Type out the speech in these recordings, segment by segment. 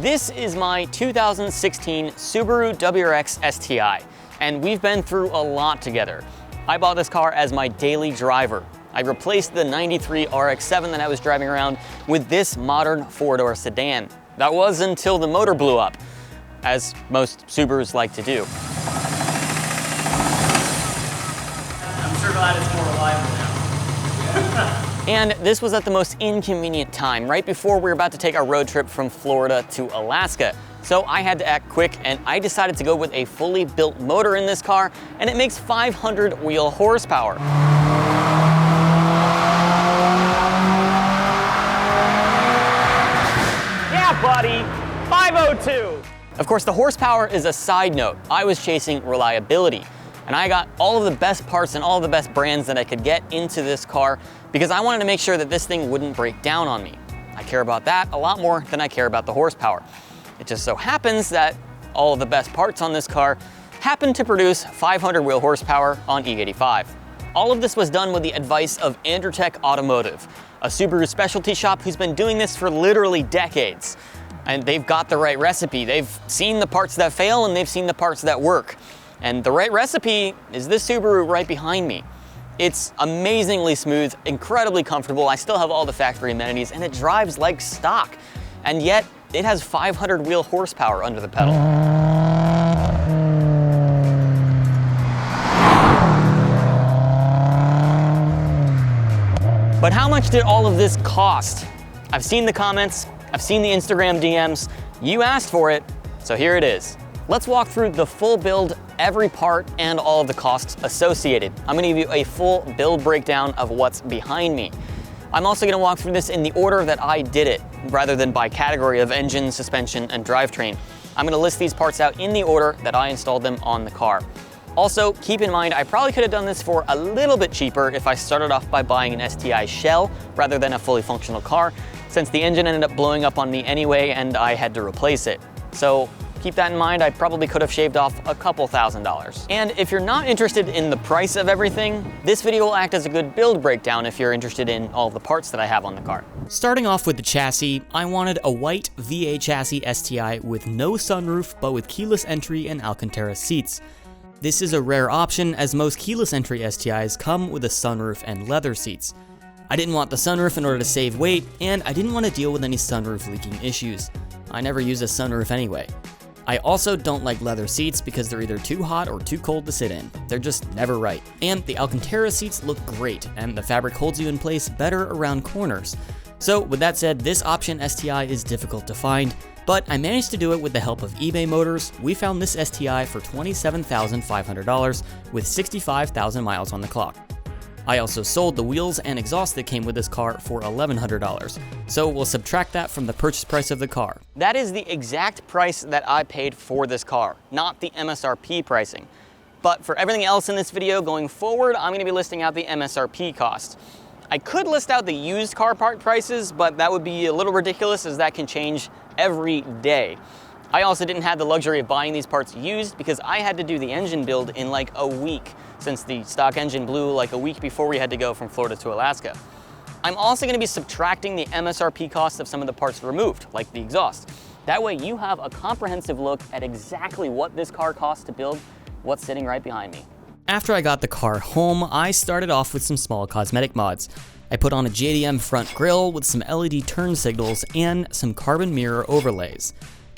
This is my 2016 Subaru WRX STI, and we've been through a lot together. I bought this car as my daily driver. I replaced the 93 RX-7 that I was driving around with this modern four-door sedan. That was until the motor blew up, as most Subarus like to do. I'm sure glad it's more reliable now. And this was at the most inconvenient time, right before we were about to take our road trip from Florida to Alaska. So I had to act quick, and I decided to go with a fully built motor in this car, and it makes 500 wheel horsepower. Yeah, buddy, 502. Of course, the horsepower is a side note. I was chasing reliability, and I got all of the best parts and all of the best brands that I could get into this car because I wanted to make sure that this thing wouldn't break down on me. I care about that a lot more than I care about the horsepower. It just so happens that all of the best parts on this car happen to produce 500 wheel horsepower on E85. All of this was done with the advice of Androtech Automotive, a Subaru specialty shop who's been doing this for literally decades. And they've got the right recipe. They've seen the parts that fail and they've seen the parts that work. And the right recipe is this Subaru right behind me. It's amazingly smooth, incredibly comfortable. I still have all the factory amenities and it drives like stock. And yet it has 500 wheel horsepower under the pedal. But how much did all of this cost? I've seen the comments, I've seen the Instagram DMs, you asked for it, so here it is. Let's walk through the full build, every part, and all of the costs associated. I'm gonna give you a full build breakdown of what's behind me. I'm also gonna walk through this in the order that I did it, rather than by category of engine, suspension, and drivetrain. I'm gonna list these parts out in the order that I installed them on the car. Also, keep in mind, I probably could have done this for a little bit cheaper if I started off by buying an STI shell rather than a fully functional car, since the engine ended up blowing up on me anyway and I had to replace it. So keep that in mind, I probably could have shaved off a couple $1,000s. And if you're not interested in the price of everything, this video will act as a good build breakdown if you're interested in all the parts that I have on the car. Starting off with the chassis, I wanted a white VA chassis STI with no sunroof, but with keyless entry and Alcantara seats. This is a rare option as most keyless entry STIs come with a sunroof and leather seats. I didn't want the sunroof in order to save weight, and I didn't want to deal with any sunroof leaking issues. I never use a sunroof anyway. I also don't like leather seats because they're either too hot or too cold to sit in. They're just never right. And the Alcantara seats look great, and the fabric holds you in place better around corners. So with that said, this option STI is difficult to find, but I managed to do it with the help of eBay Motors. We found this STI for $27,500 with 65,000 miles on the clock. I also sold the wheels and exhaust that came with this car for $1,100. So we'll subtract that from the purchase price of the car. That is the exact price that I paid for this car, not the MSRP pricing. But for everything else in this video going forward, I'm gonna be listing out the MSRP cost. I could list out the used car part prices, but that would be a little ridiculous as that can change every day. I also didn't have the luxury of buying these parts used because I had to do the engine build in like a week, since the stock engine blew like a week before we had to go from Florida to Alaska. I'm also gonna be subtracting the MSRP cost of some of the parts removed, like the exhaust. That way you have a comprehensive look at exactly what this car costs to build, what's sitting right behind me. After I got the car home, I started off with some small cosmetic mods. I put on a JDM front grille with some LED turn signals and some carbon mirror overlays.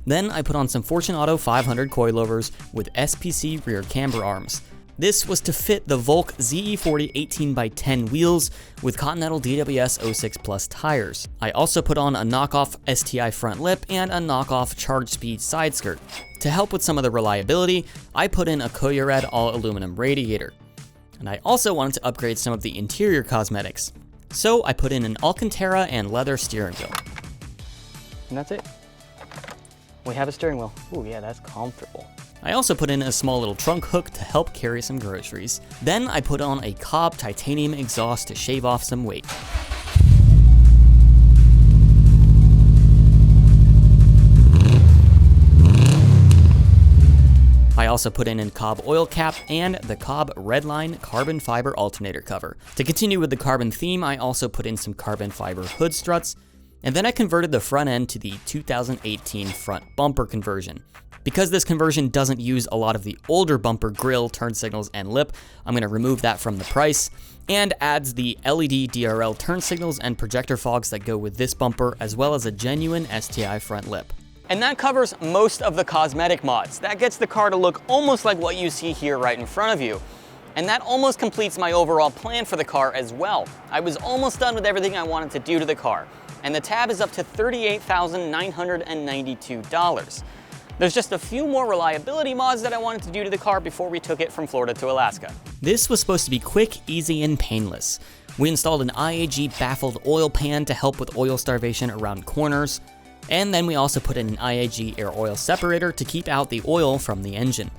Then I put on some Fortune Auto 500 coilovers with SPC rear camber arms. This was to fit the Volk ZE40 18x10 wheels with Continental DWS 06 Plus tires. I also put on a knockoff STI front lip and a knockoff Charge Speed side skirt. To help with some of the reliability, I put in a Koyared all aluminum radiator. And I also wanted to upgrade some of the interior cosmetics. So I put in an Alcantara and leather steering wheel. And that's it. We have a steering wheel. Ooh, yeah, that's comfortable. I also put in a small little trunk hook to help carry some groceries. Then I put on a Cobb titanium exhaust to shave off some weight. I also put in a Cobb oil cap and the Cobb Redline carbon fiber alternator cover. To continue with the carbon theme, I also put in some carbon fiber hood struts. And then I converted the front end to the 2018 front bumper conversion. Because this conversion doesn't use a lot of the older bumper grille, turn signals, and lip, I'm going to remove that from the price, and adds the LED DRL turn signals and projector fogs that go with this bumper, as well as a genuine STI front lip. And that covers most of the cosmetic mods. That gets the car to look almost like what you see here right in front of you. And that almost completes my overall plan for the car as well. I was almost done with everything I wanted to do to the car, and the tab is up to $38,992. There's just a few more reliability mods that I wanted to do to the car before we took it from Florida to Alaska. This was supposed to be quick, easy, and painless. We installed an IAG baffled oil pan to help with oil starvation around corners, and then we also put in an IAG air oil separator to keep out the oil from the engine.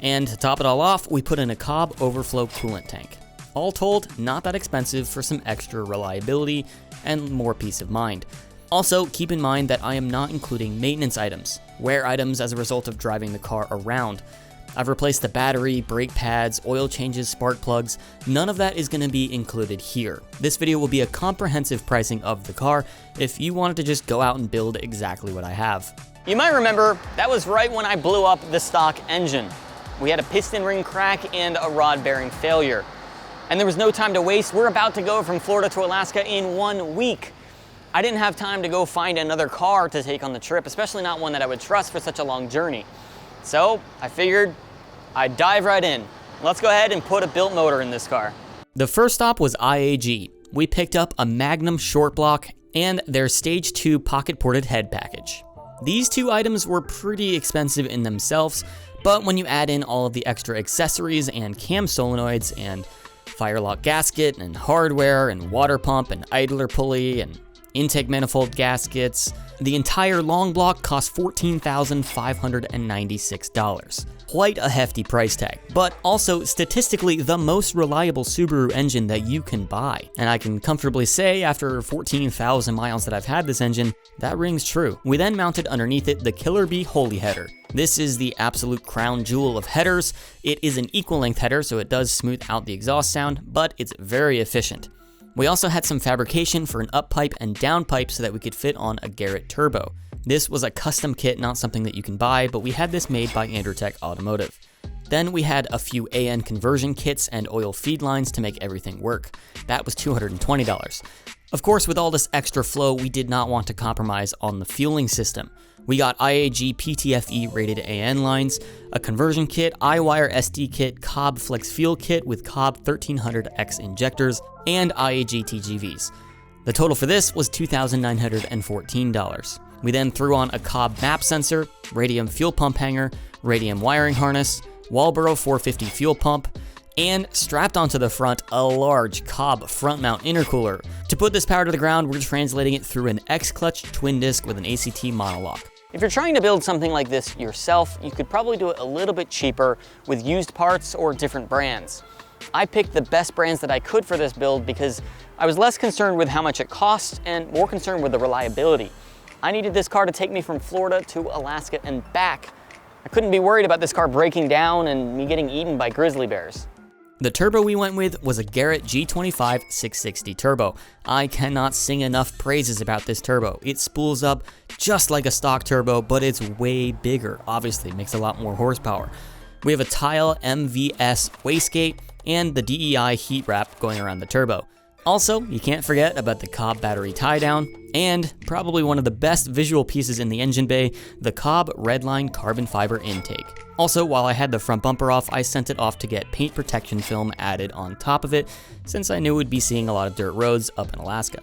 And to top it all off, we put in a Cobb overflow coolant tank. All told, not that expensive for some extra reliability and more peace of mind. Also, keep in mind that I am not including maintenance items, wear items as a result of driving the car around. I've replaced the battery, brake pads, oil changes, spark plugs. None of that is going to be included here. This video will be a comprehensive pricing of the car if you wanted to just go out and build exactly what I have. You might remember, that was right when I blew up the stock engine. We had a piston ring crack and a rod bearing failure. And there was no time to waste. We're about to go from Florida to Alaska in 1 week. I didn't have time to go find another car to take on the trip, especially not one that I would trust for such a long journey. So I figured I'd dive right in. Let's go ahead and put a built motor in this car. The first stop was IAG. We picked up a Magnum short block and their Stage 2 pocket ported head package. These two items were pretty expensive in themselves, but when you add in all of the extra accessories and cam solenoids and firelock gasket and hardware and water pump and idler pulley and intake manifold gaskets, the entire long block cost $14,596. Quite a hefty price tag, but also statistically the most reliable Subaru engine that you can buy. And I can comfortably say after 14,000 miles that I've had this engine, that rings true. We then mounted underneath it the Killer Bee Holy header. This is the absolute crown jewel of headers. It is an equal length header, so it does smooth out the exhaust sound, but it's very efficient. We also had some fabrication for an up pipe and down pipe so that we could fit on a Garrett turbo. This was a custom kit, not something that you can buy, but we had this made by Androtech Automotive. Then we had a few AN conversion kits and oil feed lines to make everything work. That was $220. Of course, with all this extra flow, we did not want to compromise on the fueling system. We got IAG PTFE rated AN lines, a conversion kit, iWire SD kit, Cobb Flex Fuel kit with Cobb 1300X injectors, and IAG TGVs. The total for this was $2,914. We then threw on a Cobb map sensor, radium fuel pump hanger, radium wiring harness, Walboro 450 fuel pump, and strapped onto the front a large Cobb front mount intercooler. To put this power to the ground, we're translating it through an X-clutch twin disc with an ACT monolock. If you're trying to build something like this yourself, you could probably do it a little bit cheaper with used parts or different brands. I picked the best brands that I could for this build because I was less concerned with how much it cost and more concerned with the reliability. I needed this car to take me from Florida to Alaska and back. I couldn't be worried about this car breaking down and me getting eaten by grizzly bears. The turbo we went with was a Garrett G25 660 turbo. I cannot sing enough praises about this turbo. It spools up just like a stock turbo, but it's way bigger. Obviously, it makes a lot more horsepower. We have a Tile MVS wastegate and the DEI heat wrap going around the turbo. Also, you can't forget about the Cobb battery tie-down, and probably one of the best visual pieces in the engine bay, the Cobb Redline carbon fiber intake. Also, while I had the front bumper off, I sent it off to get paint protection film added on top of it, since I knew we'd be seeing a lot of dirt roads up in Alaska.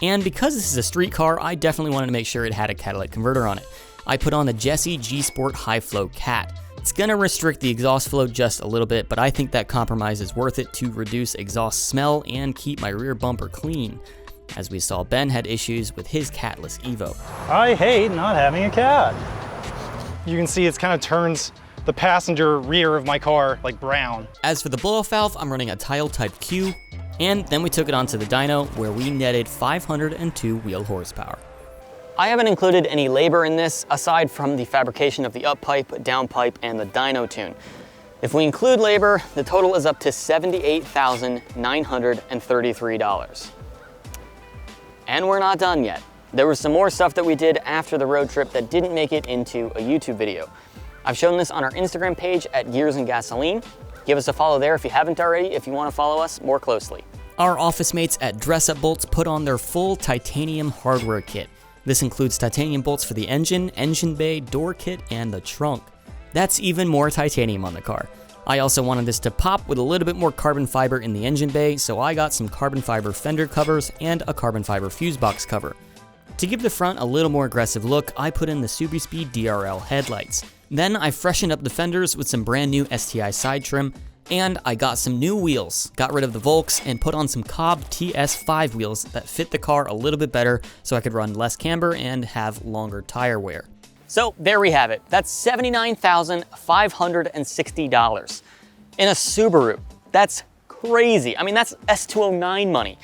And because this is a street car, I definitely wanted to make sure it had a catalytic converter on it. I put on the Jesse G-Sport High Flow Cat. It's gonna restrict the exhaust flow just a little bit, but I think that compromise is worth it to reduce exhaust smell and keep my rear bumper clean. As we saw, Ben had issues with his catless Evo. I hate not having a cat. You can see it kind of turns the passenger rear of my car like brown. As for the blow-off valve, I'm running a Tile Type Q, and then we took it onto the dyno where we netted 502 wheel horsepower. I haven't included any labor in this aside from the fabrication of the up pipe, down pipe, and the dyno tune. If we include labor, the total is up to $78,933. And we're not done yet. There was some more stuff that we did after the road trip that didn't make it into a YouTube video. I've shown this on our Instagram page at Gears and Gasoline. Give us a follow there if you haven't already, if you want to follow us more closely. Our office mates at Dress Up Bolts put on their full titanium hardware kit. This includes titanium bolts for the engine bay, door kit, and the trunk. That's even more titanium on the car. I also wanted this to pop with a little bit more carbon fiber in the engine bay, so I got some carbon fiber fender covers and a carbon fiber fuse box cover. To give the front a little more aggressive look, I put in the SuperSpeed DRL headlights. Then I freshened up the fenders with some brand new STI side trim, and I got some new wheels, got rid of the Volks, and put on some Cobb TS5 wheels that fit the car a little bit better so I could run less camber and have longer tire wear. So there we have it. That's $79,560 in a Subaru. That's crazy. I mean, that's S209 money.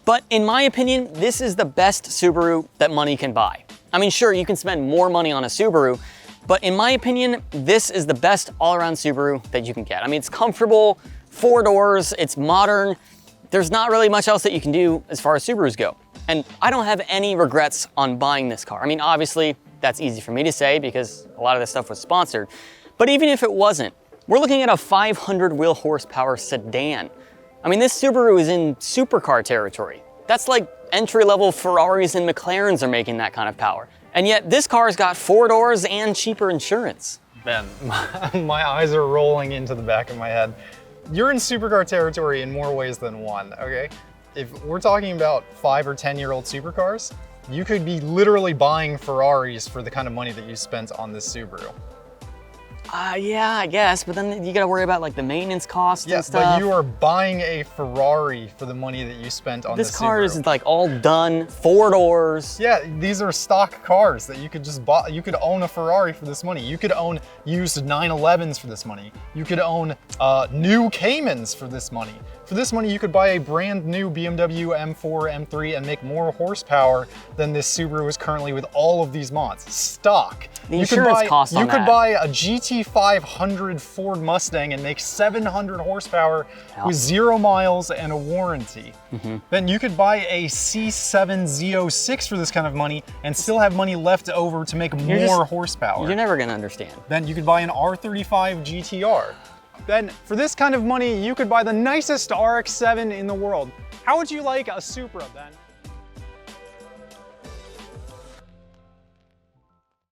But in my opinion, this is the best Subaru that money can buy. I mean, sure, you can spend more money on a Subaru, but in my opinion, this is the best all-around Subaru that you can get. I mean, it's comfortable, 4 doors, it's modern. There's not really much else that you can do as far as Subarus go. And I don't have any regrets on buying this car. I mean, obviously, that's easy for me to say because a lot of this stuff was sponsored. But even if it wasn't, we're looking at a 500 wheel horsepower sedan. I mean, this Subaru is in supercar territory. That's like entry-level Ferraris and McLarens are making that kind of power. And yet this car's got 4 doors and cheaper insurance. Ben, my eyes are rolling into the back of my head. You're in supercar territory in more ways than one, okay? If we're talking about 5 or 10-year-old supercars, you could be literally buying Ferraris for the kind of money that you spent on this Subaru. Yeah, I guess, but then you gotta worry about like the maintenance costs and stuff. But you are buying a Ferrari for the money that you spent on this Subaru. This car is like all done, 4 doors. Yeah, these are stock cars that you could just buy. You could own a Ferrari for this money. You could own used 911s for this money. You could own new Caymans for this money. For this money, you could buy a brand new BMW M4, M3 and make more horsepower than this Subaru is currently with all of these mods. Stock. The insurance cost on that. You could buy a GT500 Ford Mustang and make 700 horsepower with 0 miles and a warranty. Then you could buy a C7 Z06 for this kind of money and still have money left over to make more horsepower. You're never gonna understand. Then you could buy an R35 GTR. Then for this kind of money, you could buy the nicest RX-7 in the world. How would you like a Supra, Ben?